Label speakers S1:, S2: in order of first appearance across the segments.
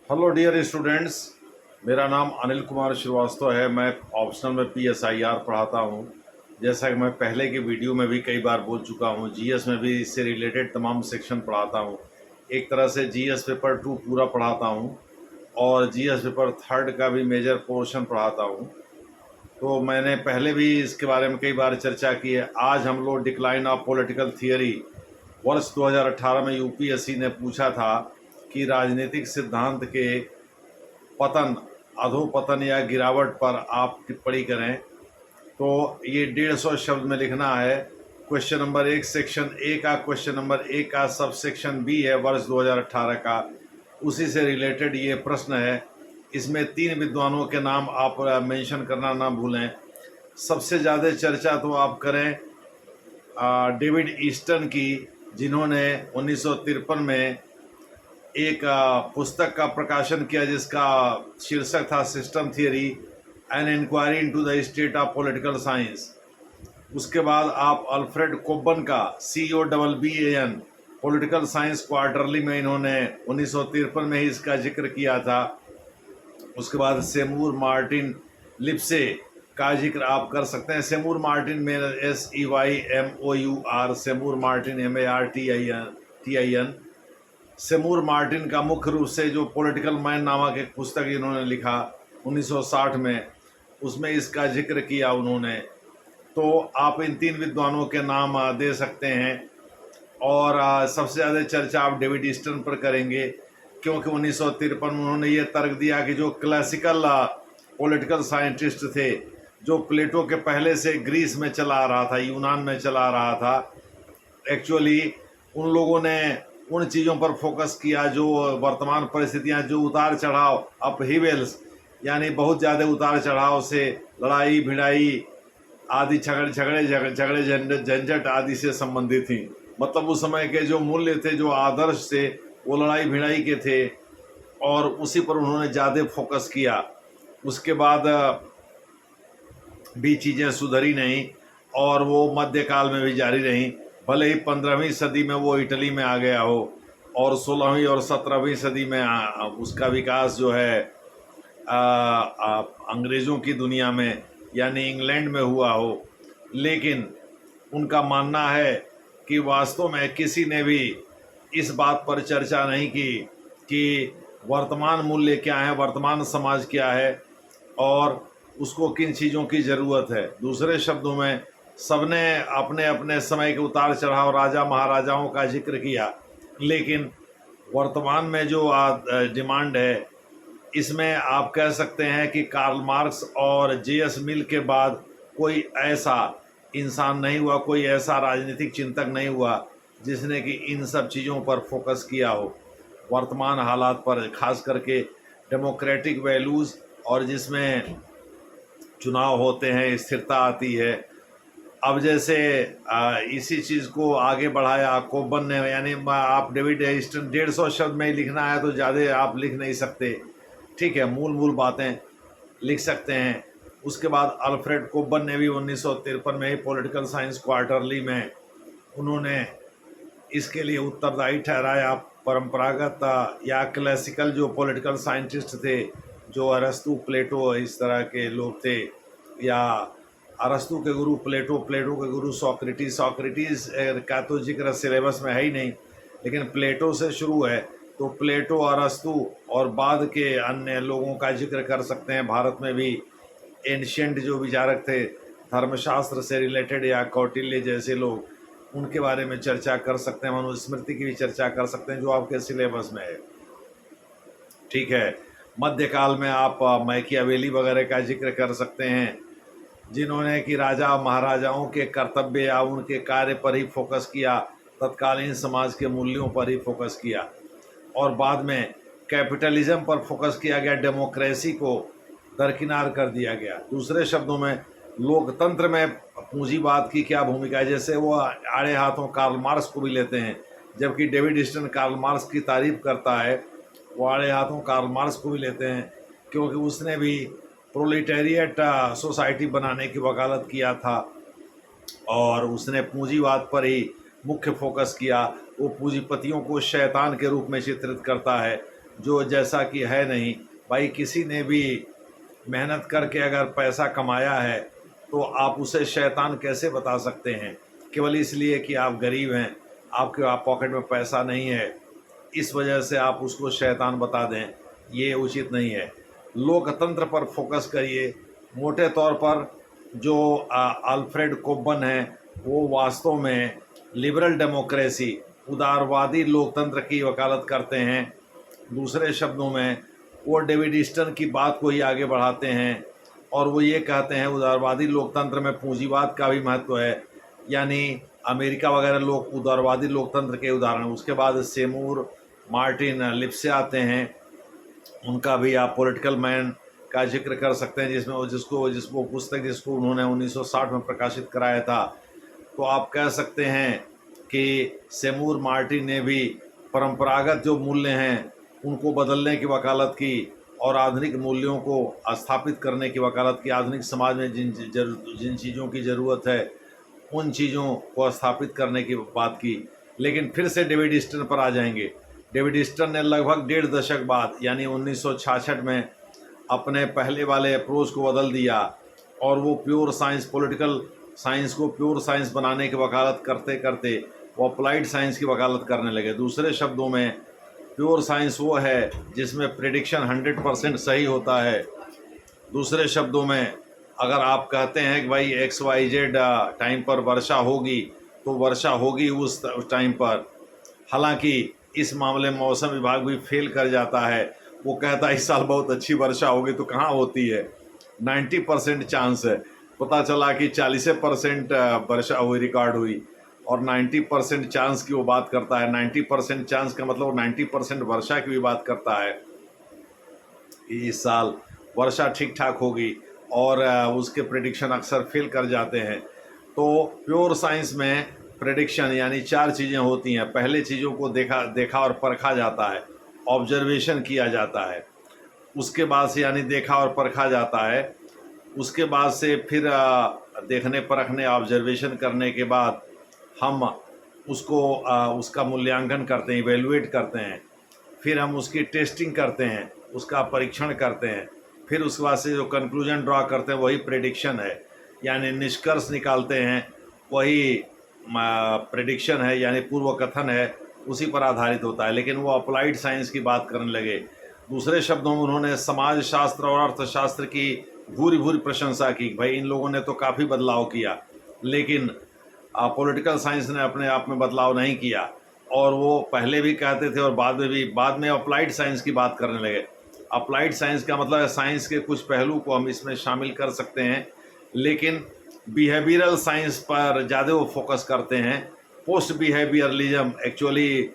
S1: Hello dear students, मेरा नाम अनिल कुमार श्रीवास्तव है। मैं ऑप्शनल में PSIR पढ़ाता हूँ। जैसा कि मैं पहले की वीडियो में भी कई बार बोल चुका हूँ, GS में भी इससे रिलेटेड तमाम सेक्शन पढ़ाता हूँ। एक तरह से GS पेपर 2 पूरा पढ़ाता हूँ और GS पेपर 3 का भी मेजर पोर्शन पढ़ाता हूँ। तो मैंने पहले भी इसके बारे में कई बार चर्चा की है। आज हम लोग डिक्लाइन ऑफ पॉलिटिकल थियरी वर्ष 2018 में UPSC ने पूछा था कि राजनीतिक सिद्धांत के पतन, अधोपतन या गिरावट पर आप टिप्पणी करें। तो ये 150 शब्द में लिखना है। क्वेश्चन नंबर 1 सेक्शन ए का क्वेश्चन नंबर 1 का सब सेक्शन बी है वर्ष 2018 का, उसी से रिलेटेड ये प्रश्न है। इसमें 3 विद्वानों के नाम आप मेंशन करना ना भूलें। सबसे ज़्यादा चर्चा तो आप करें डेविड ईस्टन की, जिन्होंने 1953 में एक पुस्तक का प्रकाशन किया जिसका शीर्षक था system theory an inquiry into the state of political science. उसके बाद आप अल्फ्रेड कोबन का COBBAN पॉलिटिकल साइंस क्वार्टरली में इन्होंने 1953 में ही इसका जिक्र किया था। उसके बाद सेमूर मार्टिन लिप्से का जिक्र आप कर सकते हैं। सेमूर मार्टिन में SEYMOUR, Semur Martin MARTIN। Semur Martin का मुख्य रूप से जो पॉलिटिकल मैन नामक एक पुस्तक इन्होंने लिखा 1960 में, उसमें इसका जिक्र किया उन्होंने। तो आप इन 3 विद्वानों के नाम दे सकते हैं। और सबसे ज़्यादा चर्चा आप डेविड ईस्टन पर करेंगे, क्योंकि 1953 में उन्होंने ये तर्क दिया कि जो क्लासिकल पॉलिटिकल साइंटिस्ट थे, जो प्लेटो के पहले से ग्रीस में चला आ रहा था, यूनान में चला आ रहा था, एक्चुअली उन लोगों ने उन चीज़ों पर फोकस किया जो वर्तमान परिस्थितियां, जो उतार चढ़ाव, अपहीवेल्स, यानी बहुत ज़्यादा उतार चढ़ाव से, लड़ाई भिड़ाई आदि, झगड़े झंझट आदि से संबंधित थी। मतलब उस समय के जो मूल्य थे, जो आदर्श थे, वो लड़ाई भिड़ाई के थे और उसी पर उन्होंने ज़्यादा फोकस किया। उसके बाद भी चीज़ें सुधरी नहीं और वो मध्यकाल में भी जारी रहीं। भले ही 15वीं सदी में वो इटली में आ गया हो और 16वीं और 17वीं सदी में उसका विकास जो है अंग्रेज़ों की दुनिया में यानी इंग्लैंड में हुआ हो, लेकिन उनका मानना है कि वास्तव में किसी ने भी इस बात पर चर्चा नहीं की कि वर्तमान मूल्य क्या है, वर्तमान समाज क्या है और उसको किन चीज़ों की ज़रूरत है। दूसरे शब्दों में, सबने अपने अपने समय के उतार चढ़ाव, राजा महाराजाओं का जिक्र किया, लेकिन वर्तमान में जो डिमांड है, इसमें आप कह सकते हैं कि कार्ल मार्क्स और JS मिल के बाद कोई ऐसा इंसान नहीं हुआ, कोई ऐसा राजनीतिक चिंतक नहीं हुआ जिसने कि इन सब चीज़ों पर फोकस किया हो, वर्तमान हालात पर, खास करके डेमोक्रेटिक वैल्यूज़, और जिसमें चुनाव होते हैं, स्थिरता आती है। अब जैसे इसी चीज़ को आगे बढ़ाया कोबन ने, यानी आप डेविड ईस्टन 150 शब्द में ही लिखना है तो ज़्यादा आप लिख नहीं सकते, ठीक है, मूल बातें लिख सकते हैं। उसके बाद अल्फ्रेड कोबन ने भी 1953 में ही पॉलिटिकल साइंस क्वार्टरली में उन्होंने इसके लिए उत्तरदायी ठहराया परंपरागत या क्लासिकल जो पॉलिटिकल साइंटिस्ट थे, जो अरस्तु, प्लेटो, इस तरह के लोग थे, या अरस्तु के गुरु प्लेटो, प्लेटो के गुरु सॉक्रेटिस का तो जिक्र सिलेबस में है ही नहीं, लेकिन प्लेटो से शुरू है तो प्लेटो, अरस्तु और बाद के अन्य लोगों का जिक्र कर सकते हैं। भारत में भी एंशिएंट जो विचारक थे धर्मशास्त्र से रिलेटेड, या कौटिल्य जैसे लोग, उनके बारे में चर्चा कर सकते हैं। मनुस्मृति की भी चर्चा कर सकते हैं जो आपके सिलेबस में है, ठीक है। मध्यकाल में आप मैकियावेली वगैरह का जिक्र कर सकते हैं, जिन्होंने कि राजा महाराजाओं के कर्तव्य या उनके कार्य पर ही फोकस किया, तत्कालीन समाज के मूल्यों पर ही फोकस किया, और बाद में कैपिटलिज्म पर फोकस किया गया, डेमोक्रेसी को दरकिनार कर दिया गया। दूसरे शब्दों में, लोकतंत्र में पूंजीवाद की क्या भूमिका है। जैसे वो आड़े हाथों कार्ल मार्क्स को भी लेते हैं, जबकि डेविड ईस्टन कार्ल मार्क्स की तारीफ करता है, वो आड़े हाथों कार्ल मार्क्स को भी लेते हैं, क्योंकि उसने भी प्रोलेटेरिएट सोसाइटी बनाने की वकालत किया था और उसने पूंजीवाद पर ही मुख्य फोकस किया। वो पूंजीपतियों को शैतान के रूप में चित्रित करता है जो जैसा कि है नहीं। भाई किसी ने भी मेहनत करके अगर पैसा कमाया है तो आप उसे शैतान कैसे बता सकते हैं? केवल इसलिए कि आप गरीब हैं, आपके आप पॉकेट में पैसा नहीं है, इस वजह से आप उसको शैतान बता दें, ये उचित नहीं है। लोकतंत्र पर फोकस करिए। मोटे तौर पर जो अल्फ्रेड कोबन है वो वास्तव में लिबरल डेमोक्रेसी, उदारवादी लोकतंत्र की वकालत करते हैं। दूसरे शब्दों में वो डेविड ईस्टन की बात को ही आगे बढ़ाते हैं और वो ये कहते हैं उदारवादी लोकतंत्र में पूंजीवाद का भी महत्व है, यानी अमेरिका वगैरह लोग उदारवादी लोकतंत्र के उदाहरण। उसके बाद सेमूर मार्टिन लिप्से आते हैं, उनका भी आप पॉलिटिकल मैन का जिक्र कर सकते हैं, जिसमें वो जिसको पुस्तक जिसको उन्होंने 1960 में प्रकाशित कराया था। तो आप कह सकते हैं कि सेमूर मार्टिन ने भी परंपरागत जो मूल्य हैं उनको बदलने की वकालत की और आधुनिक मूल्यों को स्थापित करने की वकालत की। आधुनिक समाज में जिन चीज़ों की ज़रूरत है उन चीज़ों को स्थापित करने की बात की। लेकिन फिर से डेविड ईस्टन पर आ जाएंगे। डेविड ईस्टन ने लगभग 1.5 दशक बाद यानी 1966 में अपने पहले वाले अप्रोच को बदल दिया और वो प्योर साइंस, पॉलिटिकल साइंस को प्योर साइंस बनाने की वकालत करते करते वो अप्लाइड साइंस की वकालत करने लगे। दूसरे शब्दों में प्योर साइंस वो है जिसमें प्रेडिक्शन 100% सही होता है। दूसरे शब्दों में अगर आप कहते हैं कि भाई XYZ टाइम पर वर्षा होगी तो वर्षा होगी उस टाइम पर। हालांकि इस मामले में मौसम विभाग भी फेल कर जाता है, वो कहता है इस साल बहुत अच्छी वर्षा होगी, तो कहाँ होती है? 90% चांस है, पता चला कि 40% वर्षा हुई, रिकॉर्ड हुई, और 90% चांस की वो बात करता है। 90% चांस का मतलब 90% वर्षा की भी बात करता है कि इस साल वर्षा ठीक ठाक होगी, और उसके प्रेडिक्शन अक्सर फेल कर जाते हैं। तो प्योर साइंस में प्रेडिक्शन यानी 4 चीज़ें होती हैं। पहले चीज़ों को देखा और परखा जाता है, ऑब्जर्वेशन किया जाता है। उसके बाद से यानी देखा और परखा जाता है, उसके बाद से फिर देखने परखने ऑब्जर्वेशन करने के बाद हम उसको उसका मूल्यांकन करते हैं, इवेलुएट करते हैं। फिर हम उसकी टेस्टिंग करते हैं, उसका परीक्षण करते हैं। फिर उसके बाद से जो कंक्लूजन ड्रा करते हैं वही प्रेडिक्शन है, यानी निष्कर्ष निकालते हैं, वही प्रेडिक्शन है, यानी पूर्व कथन है, उसी पर आधारित होता है। लेकिन वो अप्लाइड साइंस की बात करने लगे। दूसरे शब्दों में उन्होंने समाज शास्त्र और अर्थशास्त्र की भूरी भूरी प्रशंसा की। भाई इन लोगों ने तो काफ़ी बदलाव किया, लेकिन पॉलिटिकल साइंस ने अपने आप में बदलाव नहीं किया। और वो पहले भी कहते थे और बाद में अप्लाइड साइंस की बात करने लगे। अप्लाइड साइंस का मतलब है साइंस के कुछ पहलू को हम इसमें शामिल कर सकते हैं, लेकिन बिहेवियरल साइंस पर ज़्यादा वो फोकस करते हैं। पोस्ट बिहेवियरलिज्म एक्चुअली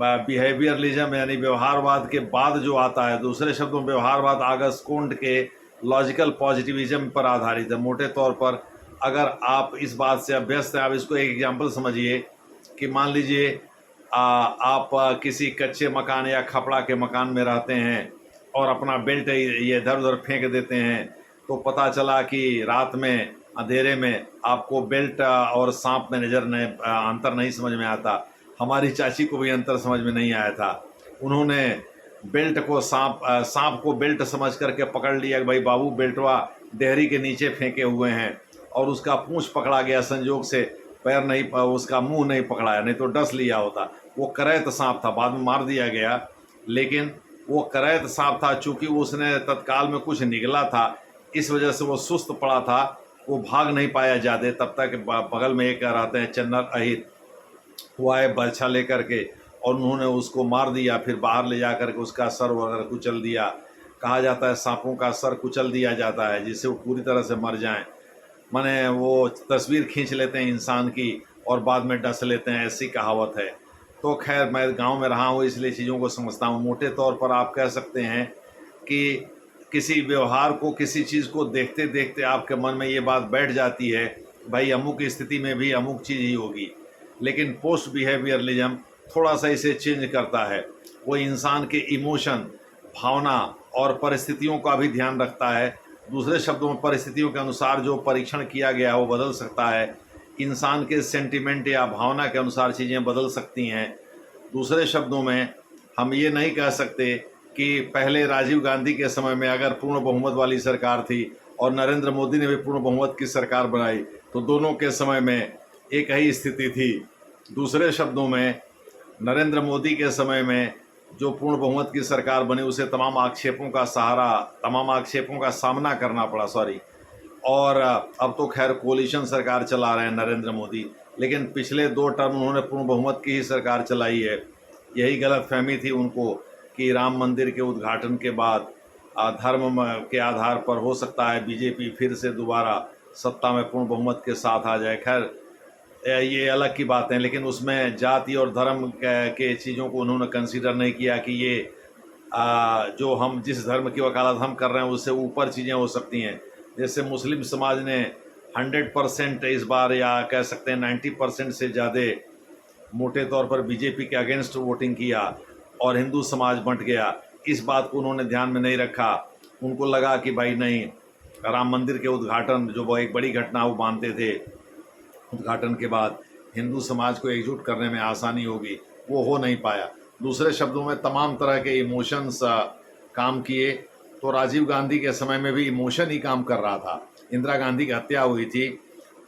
S1: बिहेवियरलिज्म यानी व्यवहारवाद के बाद जो आता है। दूसरे शब्दों में व्यवहारवाद आगस्ट कोंट के लॉजिकल पॉजिटिविज्म पर आधारित है। मोटे तौर पर अगर आप इस बात से अभ्यस्त हैं, आप इसको एक एग्जाम्पल समझिए कि मान लीजिए आप किसी कच्चे मकान या खपड़ा के मकान में रहते हैं और अपना बेल्ट ये इधर उधर फेंक देते हैं, तो पता चला कि रात में अंधेरे में आपको बेल्ट और सांप में अंतर नहीं समझ में आता। हमारी चाची को भी अंतर समझ में नहीं आया था। उन्होंने बेल्ट को सांप को बेल्ट समझ करके पकड़ लिया कि भाई बाबू बेल्टवा डेहरी के नीचे फेंके हुए हैं, और उसका पूंछ पकड़ा गया संजोग से, पैर नहीं, उसका मुंह नहीं पकड़ाया, नहीं तो डस लिया होता। वो करैत सांप था, बाद में मार दिया गया, लेकिन वो करैत सांप था। चूँकि उसने तत्काल में कुछ निगला था, इस वजह से वो सुस्त पड़ा था, वो भाग नहीं पाया ज़्यादा। तब तक बगल में एक रहते हैं चन्नर अहिर, वो आए बर्छा लेकर के और उन्होंने उसको मार दिया। फिर बाहर ले जा कर के उसका सर वगैरह कुचल दिया। कहा जाता है सांपों का सर कुचल दिया जाता है जिससे वो पूरी तरह से मर जाएं। माने वो तस्वीर खींच लेते हैं इंसान की और बाद में डस लेते हैं, ऐसी कहावत है। तो खैर मैं गांव में रहा हूँ इसलिए चीज़ों को समझता हूँ। मोटे तौर पर आप कह सकते हैं कि किसी व्यवहार को, किसी चीज़ को देखते देखते आपके मन में ये बात बैठ जाती है भाई अमुक स्थिति में भी अमुक चीज़ ही होगी। लेकिन पोस्ट बिहेवियरलिज्म थोड़ा सा इसे चेंज करता है। वो इंसान के इमोशन, भावना और परिस्थितियों का भी ध्यान रखता है। दूसरे शब्दों में परिस्थितियों के अनुसार जो परीक्षण किया गया है वो बदल सकता है। इंसान के सेंटिमेंट या भावना के अनुसार चीज़ें बदल सकती हैं। दूसरे शब्दों में हम ये नहीं कह सकते कि पहले राजीव गांधी के समय में अगर पूर्ण बहुमत वाली सरकार थी और नरेंद्र मोदी ने भी पूर्ण बहुमत की सरकार बनाई तो दोनों के समय में एक ही स्थिति थी। दूसरे शब्दों में नरेंद्र मोदी के समय में जो पूर्ण बहुमत की सरकार बनी उसे तमाम आक्षेपों का सामना करना पड़ा, और अब तो खैर कोलिशन सरकार चला रहे हैं नरेंद्र मोदी, लेकिन पिछले 2 टर्म उन्होंने पूर्ण बहुमत की ही सरकार चलाई है। यही गलतफहमी थी उनको कि राम मंदिर के उद्घाटन के बाद धर्म के आधार पर हो सकता है बीजेपी फिर से दोबारा सत्ता में पूर्ण बहुमत के साथ आ जाए। खैर ये अलग की बात है, लेकिन उसमें जाति और धर्म के चीज़ों को उन्होंने कंसीडर नहीं किया कि ये जो हम जिस धर्म की वकालत हम कर रहे हैं उससे ऊपर चीज़ें हो सकती हैं। जैसे मुस्लिम समाज ने 100% इस बार, या कह सकते हैं 90% से ज़्यादा मोटे तौर पर बीजेपी के अगेंस्ट वोटिंग किया और हिंदू समाज बंट गया। इस बात को उन्होंने ध्यान में नहीं रखा। उनको लगा कि भाई नहीं, राम मंदिर के उद्घाटन जो वो एक बड़ी घटना वो मानते थे, उद्घाटन के बाद हिंदू समाज को एकजुट करने में आसानी होगी, वो हो नहीं पाया। दूसरे शब्दों में तमाम तरह के इमोशंस काम किए। तो राजीव गांधी के समय में भी इमोशन ही काम कर रहा था। इंदिरा गांधी की हत्या हुई थी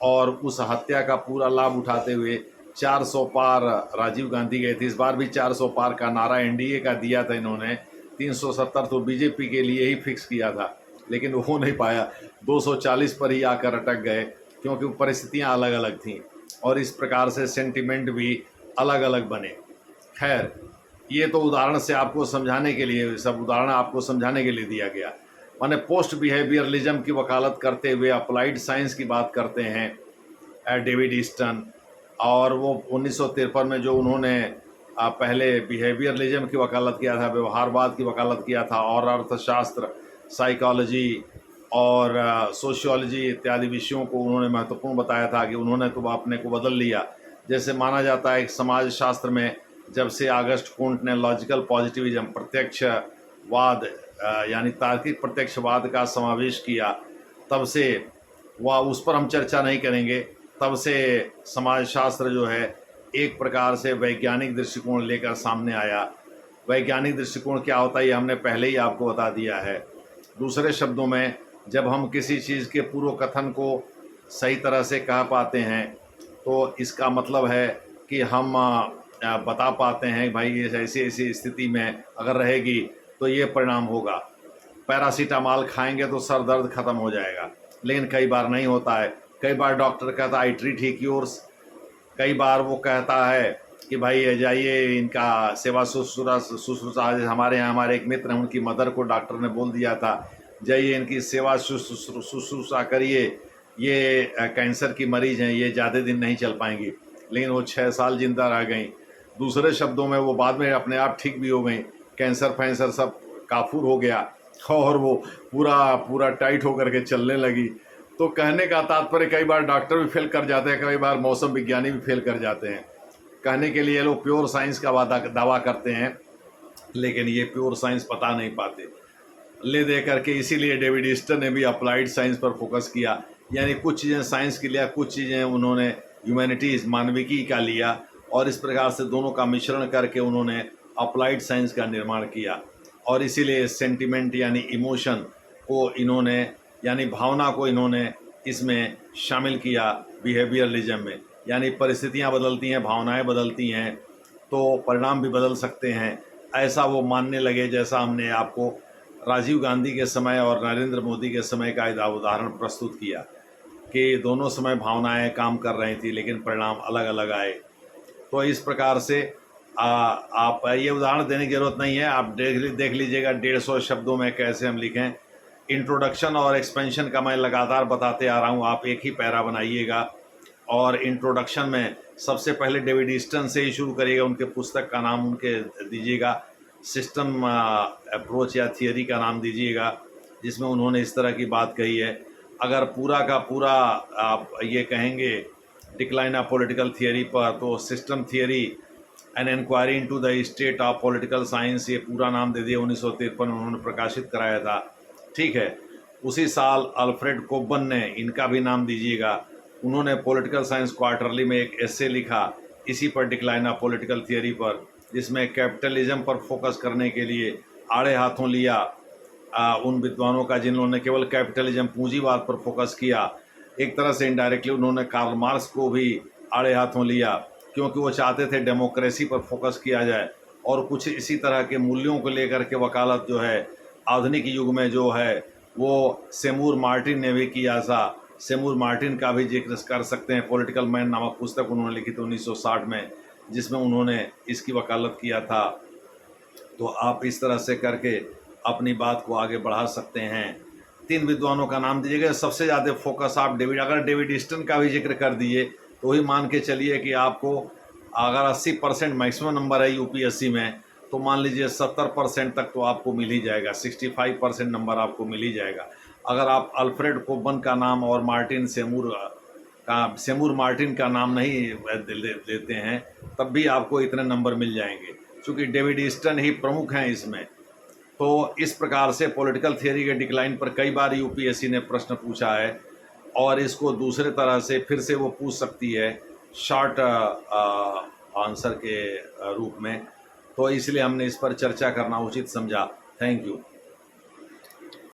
S1: और उस हत्या का पूरा लाभ उठाते हुए 400 पार राजीव गांधी गए थे। इस बार भी 400 पार का नारा एनडीए का दिया था इन्होंने। 370 तो बीजेपी के लिए ही फिक्स किया था, लेकिन वो हो नहीं पाया, 240 पर ही आकर अटक गए, क्योंकि परिस्थितियां अलग अलग थीं और इस प्रकार से सेंटिमेंट भी अलग अलग बने। खैर, ये तो उदाहरण से आपको समझाने के लिए, सब उदाहरण आपको समझाने के लिए दिया गया। माने पोस्ट बिहेवियरलिज्म की वकालत करते हुए अप्लाइड साइंस की बात करते हैं डेविड ईस्टन, और वो 1953 में जो उन्होंने पहले बिहेवियरलिज्म की वकालत किया था, व्यवहारवाद की वकालत किया था, और अर्थशास्त्र, साइकोलॉजी और सोशियोलॉजी इत्यादि विषयों को उन्होंने महत्वपूर्ण बताया था कि उन्होंने तो अपने को बदल लिया। जैसे माना जाता है कि समाजशास्त्र में जब से ऑगस्ट कुंट ने लॉजिकल पॉजिटिविज्म, प्रत्यक्षवाद यानी तार्किक प्रत्यक्षवाद का समावेश किया, तब से वह, उस पर हम चर्चा नहीं करेंगे, तब से समाजशास्त्र जो है एक प्रकार से वैज्ञानिक दृष्टिकोण लेकर सामने आया। वैज्ञानिक दृष्टिकोण क्या होता है ये हमने पहले ही आपको बता दिया है। दूसरे शब्दों में, जब हम किसी चीज़ के पूर्व कथन को सही तरह से कह पाते हैं तो इसका मतलब है कि हम बता पाते हैं भाई ये ऐसी ऐसी स्थिति में अगर रहेगी तो ये परिणाम होगा। पैरासीटामॉल खाएंगे तो सर दर्द खत्म हो जाएगा, लेकिन कई बार नहीं होता है। कई बार डॉक्टर कहता है आई ट्रीट ही क्योर्स, कई बार वो कहता है कि भाई जाइए इनका सेवा शुश्रूषा। हमारे यहाँ हमारे एक मित्र हैं, उनकी मदर को डॉक्टर ने बोल दिया था जाइए इनकी सेवा शुश्रूषा करिए, ये कैंसर की मरीज हैं, ये ज़्यादा दिन नहीं चल पाएंगी, लेकिन वो 6 साल जिंदा रह गई। दूसरे शब्दों में वो बाद में अपने आप ठीक भी हो गई, कैंसर फैंसर सब काफूर हो गया और वो पूरा टाइट होकर के चलने लगी। तो कहने का तात्पर्य, कई बार डॉक्टर भी फेल कर जाते हैं, कई बार मौसम विज्ञानी भी फेल कर जाते हैं। कहने के लिए लोग प्योर साइंस का दावा करते हैं, लेकिन ये प्योर साइंस बता नहीं पाते ले दे करके। इसीलिए डेविड ईस्टन ने भी अप्लाइड साइंस पर फोकस किया, यानी कुछ चीज़ें साइंस की लिया, कुछ चीज़ें उन्होंने ह्यूमैनिटीज़, मानविकी का लिया, और इस प्रकार से दोनों का मिश्रण करके उन्होंने अप्लाइड साइंस का निर्माण किया। और इसीलिए सेंटिमेंट यानी इमोशन को इन्होंने, यानी भावना को इन्होंने इसमें शामिल किया बिहेवियरलिज्म में। यानी परिस्थितियां बदलती हैं, भावनाएं बदलती हैं, तो परिणाम भी बदल सकते हैं, ऐसा वो मानने लगे। जैसा हमने आपको राजीव गांधी के समय और नरेंद्र मोदी के समय का उदाहरण प्रस्तुत किया कि दोनों समय भावनाएं काम कर रही थी, लेकिन परिणाम अलग अलग आए। तो इस प्रकार से आप ये उदाहरण देने की ज़रूरत नहीं है, आप देख लीजिएगा 150 शब्दों में कैसे हम लिखें। इंट्रोडक्शन और एक्सपेंशन का मैं लगातार बताते आ रहा हूँ, आप एक ही पैरा बनाइएगा। और इंट्रोडक्शन में सबसे पहले डेविड ईस्टन से ही शुरू करिएगा, उनके पुस्तक का नाम उनके दीजिएगा, सिस्टम अप्रोच या थियरी का नाम दीजिएगा, जिसमें उन्होंने इस तरह की बात कही है। अगर पूरा का पूरा आप ये कहेंगे डिक्लाइन ऑफ पॉलिटिकल थियरी पर, तो system theory an inquiry into the state of political science, ये पूरा नाम दे दिया। 1953 में उन्होंने प्रकाशित कराया था, ठीक है। उसी साल अल्फ्रेड कोबन ने, इनका भी नाम दीजिएगा, उन्होंने पॉलिटिकल साइंस क्वार्टरली में एक एस्से लिखा इसी पर, डिक्लाइन ऑफ पॉलिटिकल थियरी पर, जिसमें कैपिटलिज्म पर फोकस करने के लिए आड़े हाथों लिया उन विद्वानों का जिन्होंने केवल कैपिटलिज्म पूंजीवाद पर फोकस किया। एक तरह से इनडायरेक्टली उन्होंने कार्ल मार्क्स को भी आड़े हाथों लिया, क्योंकि वो चाहते थे डेमोक्रेसी पर फोकस किया जाए और कुछ इसी तरह के मूल्यों को लेकर के वकालत जो है आधुनिक युग में जो है वो सेमूर मार्टिन ने भी किया था। सेमूर मार्टिन का भी जिक्र कर सकते हैं। पॉलिटिकल मैन नामक पुस्तक उन्होंने लिखी थी 1960 में, जिसमें उन्होंने इसकी वकालत किया था। तो आप इस तरह से करके अपनी बात को आगे बढ़ा सकते हैं। 3 विद्वानों का नाम दीजिएगा। सबसे ज़्यादा फोकस आप अगर डेविड ईस्टन का भी जिक्र कर दिए तो वही मान के चलिए कि आपको अगर 80% मैक्सिमम नंबर है यूपीएससी में, तो मान लीजिए 70% तक तो आपको मिल ही जाएगा, 65% नंबर आपको मिल ही जाएगा। अगर आप अल्फ्रेड कोबन का नाम और सेमूर मार्टिन का नाम नहीं देते हैं, तब भी आपको इतने नंबर मिल जाएंगे, क्योंकि डेविड ईस्टन ही प्रमुख हैं इसमें। तो इस प्रकार से पॉलिटिकल थियरी के डिक्लाइन पर कई बार यूपीएससी ने प्रश्न पूछा है, और इसको दूसरे तरह से फिर से वो पूछ सकती है शॉर्ट आंसर के रूप में। तो इसलिए हमने इस पर चर्चा करना उचित समझा। Thank you.